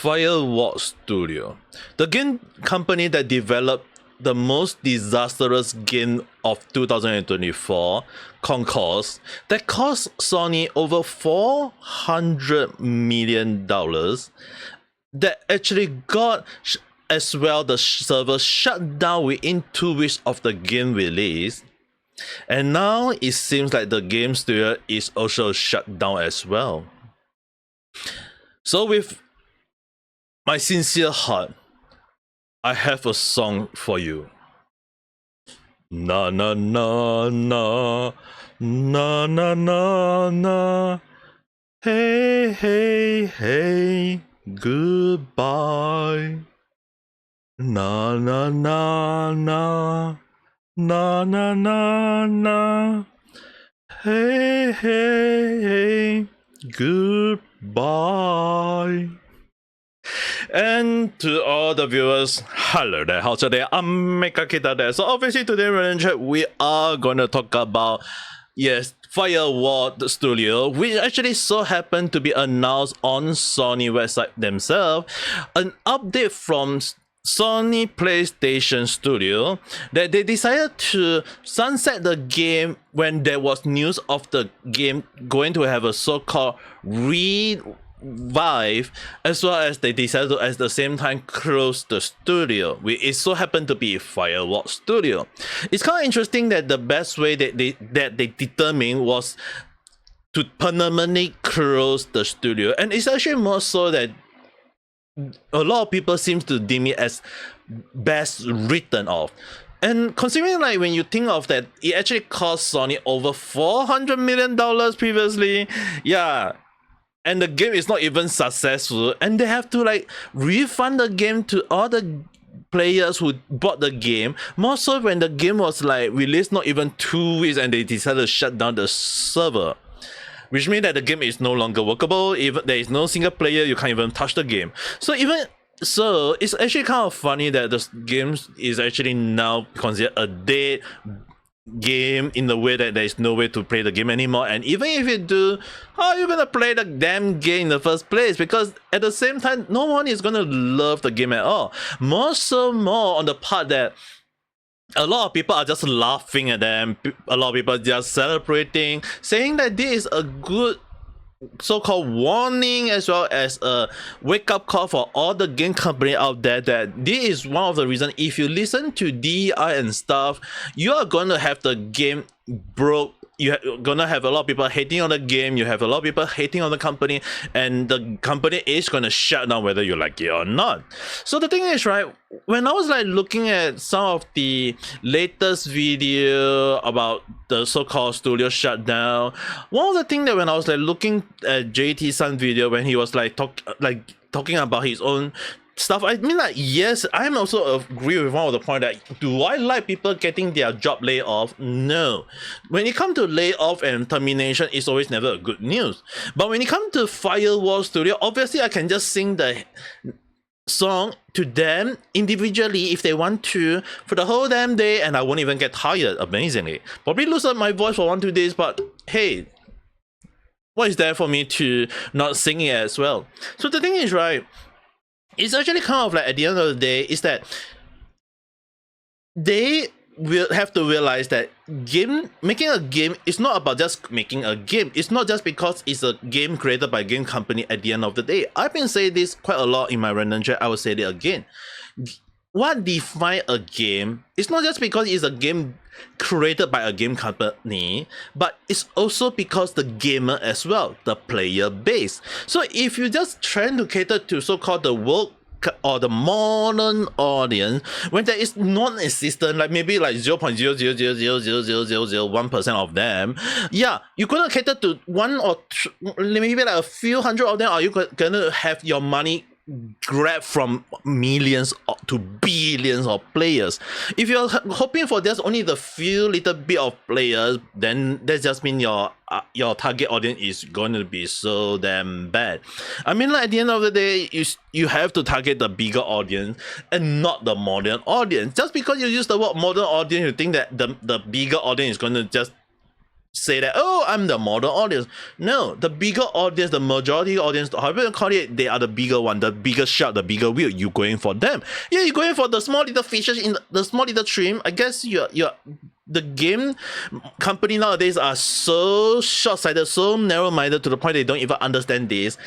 Firewalk Studio, the game company that developed the most disastrous game of 2024, Concord, that cost Sony over $400 million, that actually got as well the server shut down within 2 weeks of the game release. And now it seems like the game studio is also shut down as well. So with my sincere heart, I have a song for you. Na na na na na na na na. Hey hey hey, goodbye. Na na na na na na na na. Hey hey hey, goodbye. And to all the viewers, hello there, how's your day? Ame Gakita there. So obviously today we are going to talk about, yes, Firewalk Studio, which actually so happened to be announced on Sony website themselves. An update from Sony PlayStation Studio that they decided to sunset the game when there was news of the game going to have a so-called revive, as well as they decided to at the same time close the studio, which it so happened to be Firewalk Studio. It's kind of interesting that the best way that they determined was to permanently close the studio, and it's actually more so that a lot of people seem to deem it as best written off. And considering, like, when you think of that, it actually cost Sony over $400 million previously, yeah, and the game is not even successful, and they have to like refund the game to all the players who bought the game, more so when the game was like released not even 2 weeks and they decided to shut down the server, which means that the game is no longer workable. Even there is no single player, you can't even touch the game. So it's actually kind of funny that the game is actually now considered a dead game in the way that there is no way to play the game anymore. And even if you do, how are you gonna play the damn game in the first place? Because at the same time, no one is gonna love the game at all. More on the part that a lot of people are just laughing at them. A lot of people are just celebrating, saying that this is a good so-called warning, as well as a wake-up call for all the game company out there, that this is one of the reasons if you listen to DEI and stuff, you are gonna have the game broke. You're gonna have a lot of people hating on the game, you have a lot of people hating on the company, and the company is gonna shut down whether you like it or not. So the thing is, right, when I was like looking at some of the latest video about the so-called studio shutdown, one of the things that when I was like looking at JT Sun video when he was like talking about his own stuff, I mean, like, yes, I'm also agree with one of the point that, do I like people getting their job laid off? No. When it comes to layoff and termination, it's always never a good news. But when it comes to Firewalk Studio, obviously I can just sing the song to them individually if they want to for the whole damn day, and I won't even get tired, amazingly. Probably lose my voice for 1-2 days, but hey, what is there for me to not sing it as well? So the thing is, right, it's actually kind of like at the end of the day is that they will have to realize that making a game is not about just making a game. It's not just because it's a game created by a game company at the end of the day. I've been saying this quite a lot in my random chat. I will say it again. What defines a game is not just because it's a game created by a game company, but it's also because the gamer as well, the player base. So if you just trying to cater to so-called the world or the modern audience, when there is non-existent, like maybe like 0.000000001% of them, yeah, you're gonna cater to one or two, maybe like a few hundred of them, or you gonna have your money grab from millions to billions of players. If you're hoping for just only the few little bit of players, then that just means your target audience is going to be so damn bad. I mean, like, at the end of the day, you have to target the bigger audience and not the modern audience. Just because you use the word modern audience, you think that the bigger audience is going to just say that, oh, I'm the model audience. No, the bigger audience, the majority audience, however you call it, they are the bigger one, the bigger shark, the bigger wheel. You going for them. Yeah, you're going for the small little fishes in the small little stream. I guess you're the game company nowadays are so short-sighted, so narrow-minded to the point they don't even understand this.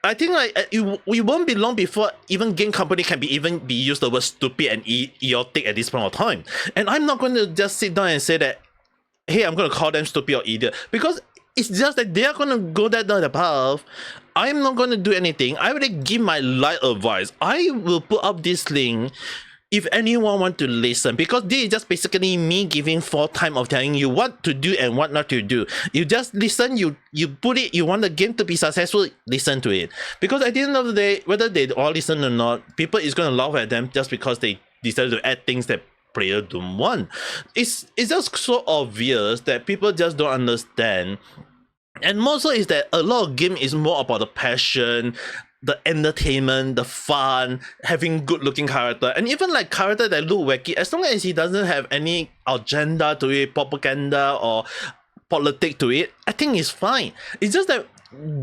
I think like it won't be long before even game company can be used the word stupid and idiotic at this point of time. And I'm not going to just sit down and say that, hey, I'm going to call them stupid or idiot, because it's just that they are going to go down the path. I'm not going to do anything. I will give my light advice. I will put up this link if anyone want to listen, because this is just basically me giving full time of telling you what to do and what not to do. You just listen, you put it, you want the game to be successful, listen to it. Because at the end of the day, whether they all listen or not, people is going to laugh at them just because they decided to add things that player don't want. It's just so obvious that people just don't understand. And more so is that a lot of game is more about the passion, the entertainment, the fun, having good looking character, and even like character that look wacky, as long as he doesn't have any agenda to it, propaganda or politics to it, I think it's fine. It's just that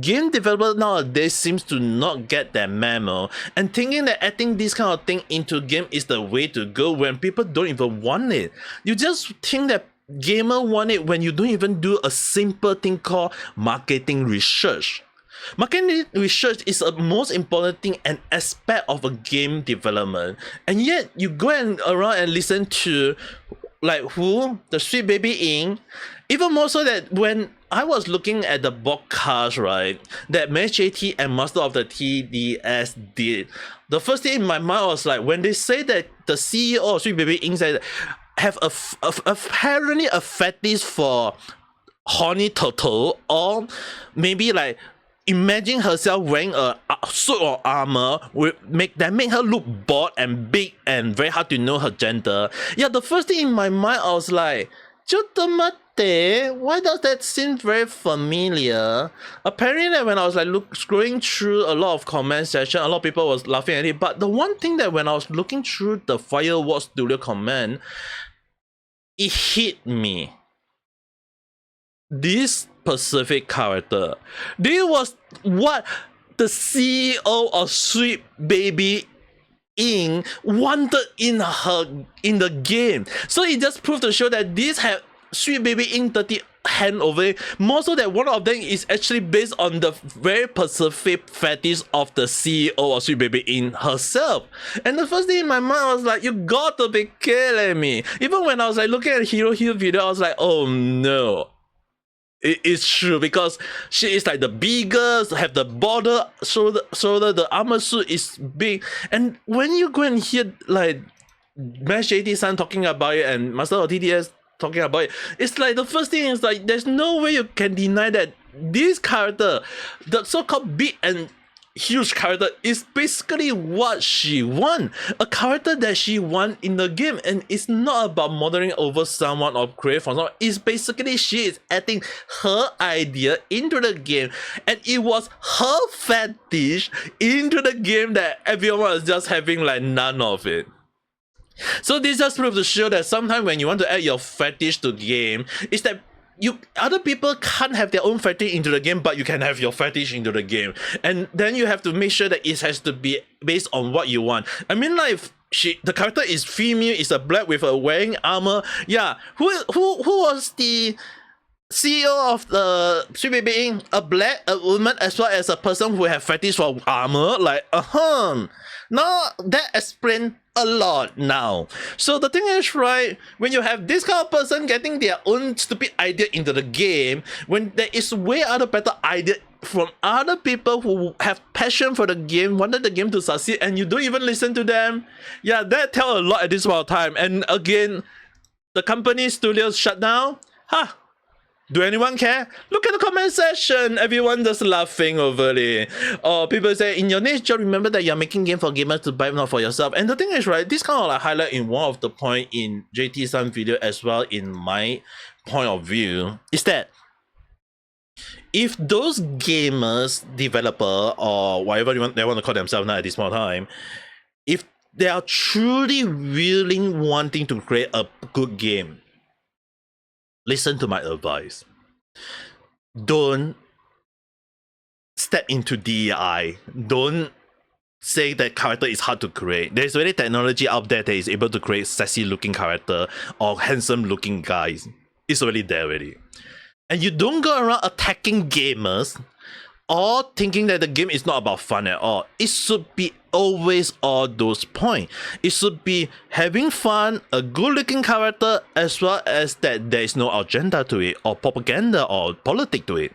game developers nowadays seems to not get that memo and thinking that adding this kind of thing into game is the way to go when people don't even want it. You just think that gamer want it when you don't even do a simple thing called marketing research. Marketing research is the most important thing and aspect of a game development, and yet you go around and listen to like who the Sweet Baby Inc. Even more so that when I was looking at the broadcast, right, that Mesh JT and Master of the TDS did, the first thing in my mind was like when they say that the CEO of Sweet Baby Inc. said have apparently a fetish for horny turtle, or maybe like imagine herself wearing a suit or armor with make her look bored and big and very hard to know her gender. Yeah, the first thing in my mind I was like, why does that seem very familiar? Apparently when I was like scrolling through a lot of comment section, a lot of people was laughing at it. But the one thing that when I was looking through the Firewalk Studio comment, it hit me. This specific character, this was what the CEO of Sweet Baby Inc. wanted in the game. So it just proved to show that this have Sweet Baby Inc. 30 hand over it. More so that one of them is actually based on the very specific fetish of the CEO of Sweet Baby Inc. herself. And the first thing in my mind was like, you got to be killing me. Even when I was like looking at Hero Hero video, I was like, oh no. It's true, because she is like the biggest, have the border shoulder, the armor suit is big. And when you go and hear like Mesh JT-san talking about it and Master of TDS talking about it, it's like the first thing is like there's no way you can deny that this character, the so-called big and huge character, is basically what she wants. A character that she wants in the game, and it's not about modeling over someone or create from someone. It's basically she is adding her idea into the game, and it was her fetish into the game that everyone is just having like none of it. So this just proves to show that sometimes when you want to add your fetish to game, it's that other people can't have their own fetish into the game, but you can have your fetish into the game, and then you have to make sure that it has to be based on what you want. I mean, like the character is female, is a black with a wearing armor. Yeah, who was the CEO of the Sweet Baby Inc. a woman as well as a person who have fetish for armor? Like now that explains a lot now. So the thing is, right, when you have this kind of person getting their own stupid idea into the game, when there is way other better idea from other people who have passion for the game, wanted the game to succeed, and you don't even listen to them, yeah, that tell a lot at this point of time. And again, the company studios shut down. Do anyone care? Look at the comment section. Everyone just laughing over it. Or people say, in your next job, remember that you're making game for gamers to buy, not for yourself. And the thing is, right, this kind of like highlight in one of the point in JT-san video as well, in my point of view, is that if those gamers, developer, or whatever they want to call themselves now at this point of time, if they are truly willing wanting to create a good game, listen to my advice. don't step into DEI. Don't say that character is hard to create. There's already technology out there that is able to create sexy looking character or handsome looking guys. It's already there already. And you don't go around attacking gamers or thinking that the game is not about fun at all. It should be always all those points. It should be having fun, a good looking character, as well as that there is no agenda to it or propaganda or politics to it.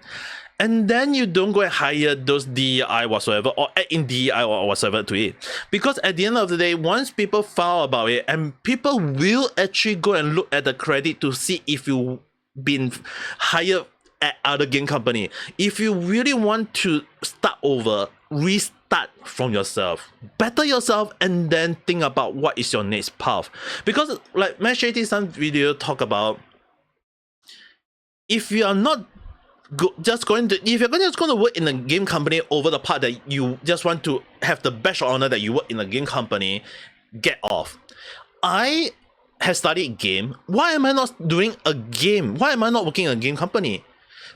And then you don't go and hire those DEI whatsoever or add in DEI or whatsoever to it. Because at the end of the day, once people found about it, and people will actually go and look at the credit to see if you've been hired at other game company. If you really want to start over, restart from yourself, better yourself, and then think about what is your next path. Because like Mash 80 video talk about, if you are not if you're just going to work in a game company over the part that you just want to have the badge of honor that you work in a game company, get off. I have studied game. Why am I not doing a game? Why am I not working in a game company?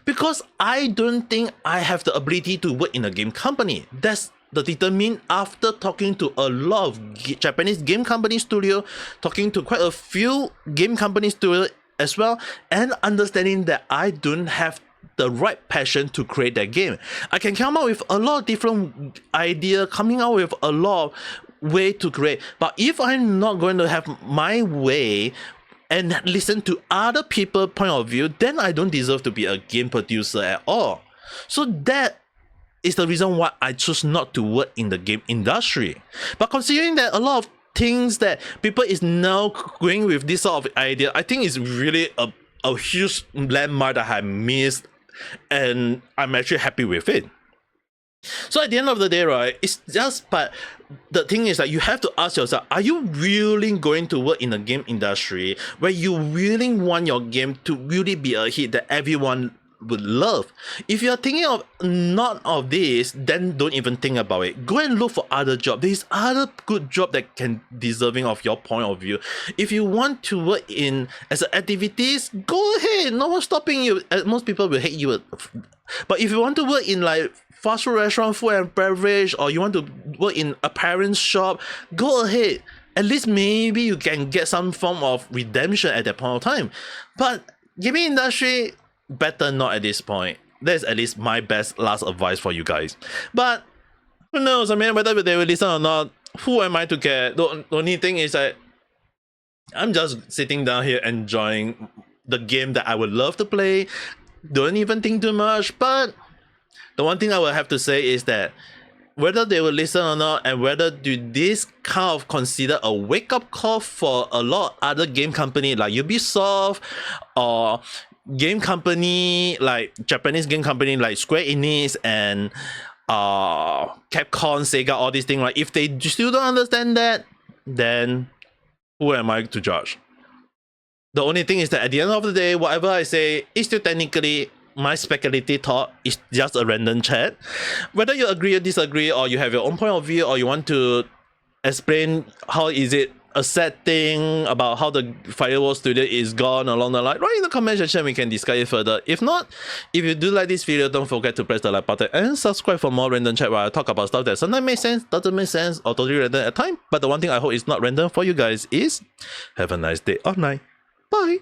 Because I don't think I have the ability to work in a game company. That's the determine after talking to a lot of Japanese game company studio, talking to quite a few game company studio as well, and understanding that I don't have the right passion to create that game. I can come up with a lot of different ideas, coming out with a lot of way to create. But if I'm not going to have my way and listen to other people's point of view, then I don't deserve to be a game producer at all. So that is the reason why I choose not to work in the game industry. But considering that a lot of things that people is now going with this sort of idea, I think it's really a huge landmark that I missed, and I'm actually happy with it. So at the end of the day, right, it's just, but the thing is that you have to ask yourself, are you really going to work in the game industry where you really want your game to really be a hit that everyone would love? If you're thinking of none of this, then don't even think about it. Go and look for other jobs. There's other good job that can deserving of your point of view. If you want to work in as activities, go ahead. No one's stopping you. Most people will hate you. But if you want to work in like fast food restaurant, food and beverage, or you want to work in a parent's shop, go ahead. At least maybe you can get some form of redemption at that point of time. But gaming industry, better not at this point. That's at least my best last advice for you guys. But who knows? I mean, whether they will listen or not, who am I to care? The only thing is that I'm just sitting down here enjoying the game that I would love to play. Don't even think too much. But the one thing I will have to say is that whether they will listen or not, and whether do this kind of consider a wake-up call for a lot of other game company like Ubisoft or game company like Japanese game company like Square Enix and Capcom, Sega, all these things, right? If they still don't understand that, then who am I to judge? The only thing is that at the end of the day, whatever I say is still technically my speculative thought, is just a random chat. Whether you agree or disagree, or you have your own point of view, or you want to explain how is it a sad thing about how the Firewalk Studio is gone along the line, right in the comment section, we can discuss it further. If not, if you do like this video, don't forget to press the like button and subscribe for more random chat where I talk about stuff that sometimes makes sense, doesn't make sense, or totally random at time. But the one thing I hope is not random for you guys is have a nice day or night. Bye.